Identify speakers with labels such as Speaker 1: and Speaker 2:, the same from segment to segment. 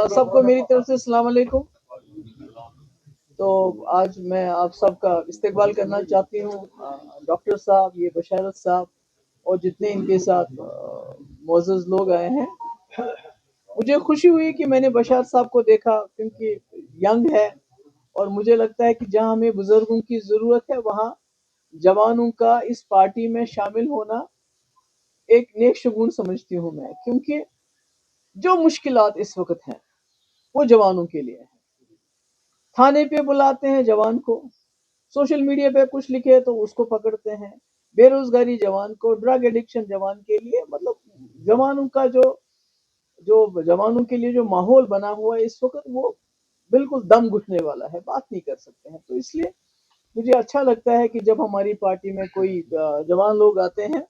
Speaker 1: سب کو میری طرف سے السلام علیکم. تو آج میں آپ سب کا استقبال کرنا چاہتی ہوں. ڈاکٹر صاحب، یہ بشارت صاحب اور جتنے ان کے ساتھ معزز لوگ آئے ہیں. مجھے خوشی ہوئی کہ میں نے بشار صاحب کو دیکھا کیونکہ ینگ ہے، اور مجھے لگتا ہے کہ جہاں ہمیں بزرگوں کی ضرورت ہے وہاں جوانوں کا اس پارٹی میں شامل ہونا ایک نیک شگون سمجھتی ہوں میں، کیونکہ جو مشکلات اس وقت ہیں وہ جوانوں کے لیے ہیں. تھانے پہ بلاتے ہیں جوان کو، سوشل میڈیا پہ کچھ لکھے تو اس کو پکڑتے ہیں، بے روزگاری جوان کو، ڈرگ ایڈکشن جوان کے لیے. مطلب جوانوں کا جو جوانوں کے لیے جو ماحول بنا ہوا ہے اس وقت، وہ بالکل دم گھٹنے والا ہے، بات نہیں کر سکتے ہیں. تو اس لیے مجھے اچھا لگتا ہے کہ جب ہماری پارٹی میں کوئی جوان لوگ آتے ہیں.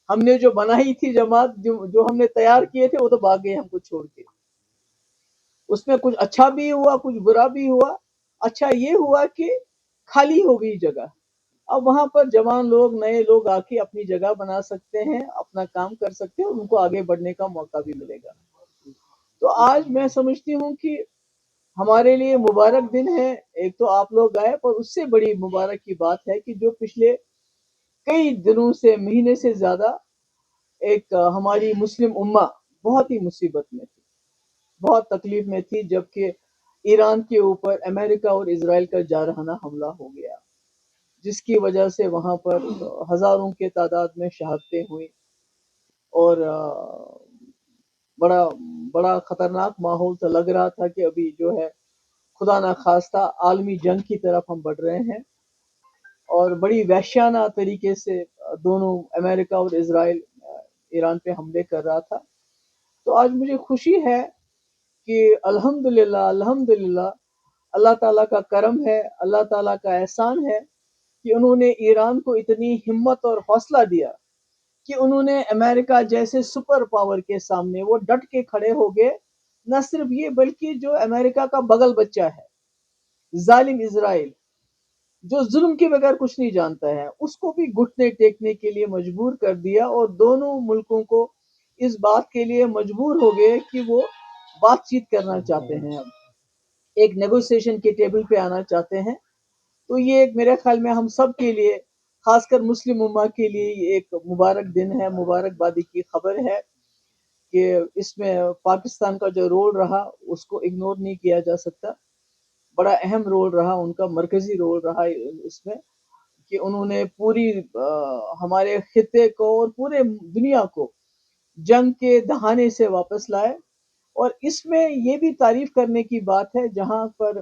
Speaker 1: ہم نے جو بنائی تھی جماعت، جو ہم نے تیار کیے تھے وہ تو بھاگ گئے ہم کو چھوڑ کے. اس میں کچھ اچھا بھی ہوا، کچھ برا بھی ہوا. اچھا یہ ہوا کہ خالی ہو گئی جگہ، اب وہاں پر جوان لوگ، نئے لوگ آ کے اپنی جگہ بنا سکتے ہیں، اپنا کام کر سکتے ہیں، ان کو آگے بڑھنے کا موقع بھی ملے گا. تو آج میں سمجھتی ہوں کہ ہمارے لیے مبارک دن ہے. ایک تو آپ لوگ آئے، پر اس سے بڑی مبارک کی بات ہے کہ جو پچھلے کئی دنوں سے، مہینے سے زیادہ ایک ہماری مسلم امہ بہت ہی مصیبت میں تھی، بہت تکلیف میں تھی، جبکہ ایران کے اوپر امریکہ اور اسرائیل کا جارحانہ حملہ ہو گیا، جس کی وجہ سے وہاں پر ہزاروں کے تعداد میں شہادتیں ہوئیں، اور بڑا بڑا خطرناک ماحول تھا. لگ رہا تھا کہ ابھی جو ہے خدا نخواستہ عالمی جنگ کی طرف ہم بڑھ رہے ہیں. اور بڑی وحشیانہ طریقے سے دونوں امریکہ اور اسرائیل ایران پہ حملے کر رہا تھا. تو آج مجھے خوشی ہے کہ الحمدللہ الحمدللہ اللہ تعالیٰ کا کرم ہے، اللہ تعالیٰ کا احسان ہے کہ انہوں نے ایران کو اتنی ہمت اور حوصلہ دیا کہ انہوں نے امریکہ جیسے سپر پاور کے سامنے وہ ڈٹ کے کھڑے ہو گئے. نہ صرف یہ بلکہ جو امریکہ کا بغل بچہ ہے، ظالم اسرائیل، جو ظلم کے بغیر کچھ نہیں جانتا ہے، اس کو بھی گھٹنے ٹیکنے کے لیے مجبور کر دیا. اور دونوں ملکوں کو اس بات کے لیے مجبور ہو گئے کہ وہ بات چیت کرنا چاہتے ہیں، اب ایک نیگوسیشن کے ٹیبل پہ آنا چاہتے ہیں. تو یہ ایک میرے خیال میں ہم سب کے لیے، خاص کر مسلم امہ کے لیے، یہ ایک مبارک دن ہے، مبارک بادی کی خبر ہے کہ اس میں پاکستان کا جو رول رہا اس کو اگنور نہیں کیا جا سکتا. بڑا اہم رول رہا ان کا، مرکزی رول رہا اس میں، کہ انہوں نے پوری ہمارے خطے کو اور پورے دنیا کو جنگ کے دہانے سے واپس لائے. اور اس میں یہ بھی تعریف کرنے کی بات ہے جہاں پر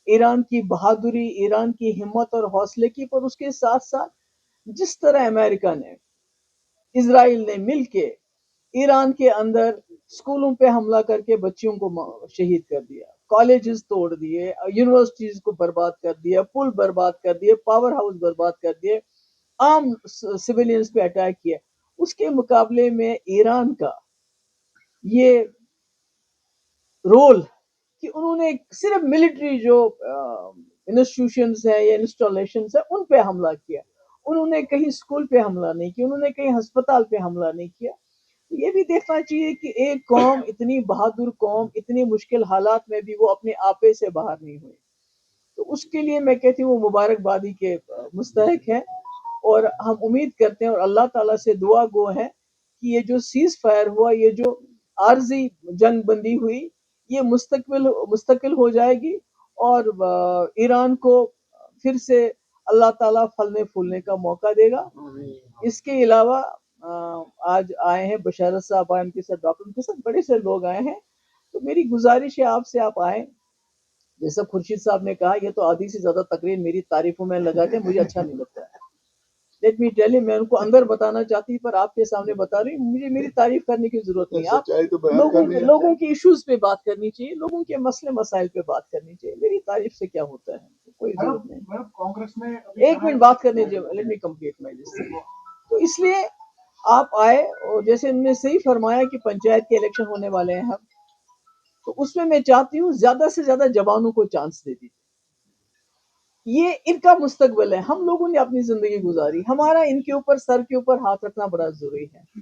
Speaker 1: ایران کی بہادری، ایران کی ہمت اور حوصلے کی، پر اس کے ساتھ ساتھ جس طرح امریکہ نے، اسرائیل نے مل کے ایران کے اندر اسکولوں پہ حملہ کر کے بچیوں کو شہید کر دیا، کالجز توڑ دیے، یونیورسٹیز کو برباد کر دیا، پل برباد کر دیے، پاور ہاؤس برباد کر دیے، عام سویلینز پہ اٹیک کیا. اس کے مقابلے میں ایران کا یہ رول کہ انہوں نے صرف ملٹری جو انسٹیٹیوشنز ہیں یا انسٹالیشنز ہیں ان پہ حملہ کیا، انہوں نے کہیں اسکول پہ حملہ نہیں کیا، انہوں نے کہیں ہسپتال پہ حملہ نہیں کیا. یہ بھی دیکھنا چاہیے کہ ایک قوم، اتنی بہادر قوم، اتنی مشکل حالات میں بھی وہ اپنے آپے سے باہر نہیں ہوئی. تو اس کے لیے میں کہتی ہوں وہ مبارک بادی کے مستحق ہے. اور ہم امید کرتے ہیں اور اللہ تعالیٰ سے دعا گو ہے کہ یہ جو سیز فائر ہوا، یہ جو عارضی جنگ بندی ہوئی، یہ مستقل ہو جائے گی، اور ایران کو پھر سے اللہ تعالیٰ پھلنے پھولنے کا موقع دے گا. اس کے علاوہ آج آئے ہیں بشارت صاحب، آئے ان کے ساتھ ڈاکٹر، ان کے ساتھ بڑے سے لوگ آئے ہیں. تو میری گزارش ہے آپ سے، آپ آئیں. جیسا خورشید صاحب نے کہا، یہ تو آدھی سے زیادہ تقریر میری تعریفوں میں لگاتے ہیں، مجھے اچھا نہیں لگتا ہے. لیٹ می ٹیل، میں ان کو اندر بتانا چاہتی، پر آپ کے سامنے بتا رہی ہوں. مجھے میری تعریف کرنے کی ضرورت نہیں ہے. لوگوں کی ایشوز پہ بات کرنی چاہیے، لوگوں کے مسئلے مسائل پہ بات کرنی چاہیے. میری تعریف سے کیا ہوتا ہے، کوئی ضرورت نہیں. کانگریس میں ایک منٹ بات کرنے دیجیے، let me complete my list. تو اس لیے آپ آئے، اور جیسے انہوں نے صحیح فرمایا کہ پنچایت کے الیکشن ہونے والے ہیں ہم، تو اس میں چاہتی ہوں زیادہ سے زیادہ جوانوں کو چانس دے دیجیے. یہ ان کا مستقبل ہے. ہم لوگوں نے اپنی زندگی گزاری، ہمارا ان کے اوپر، سر کے اوپر ہاتھ رکھنا بڑا ضروری ہے.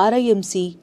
Speaker 2: RIMC,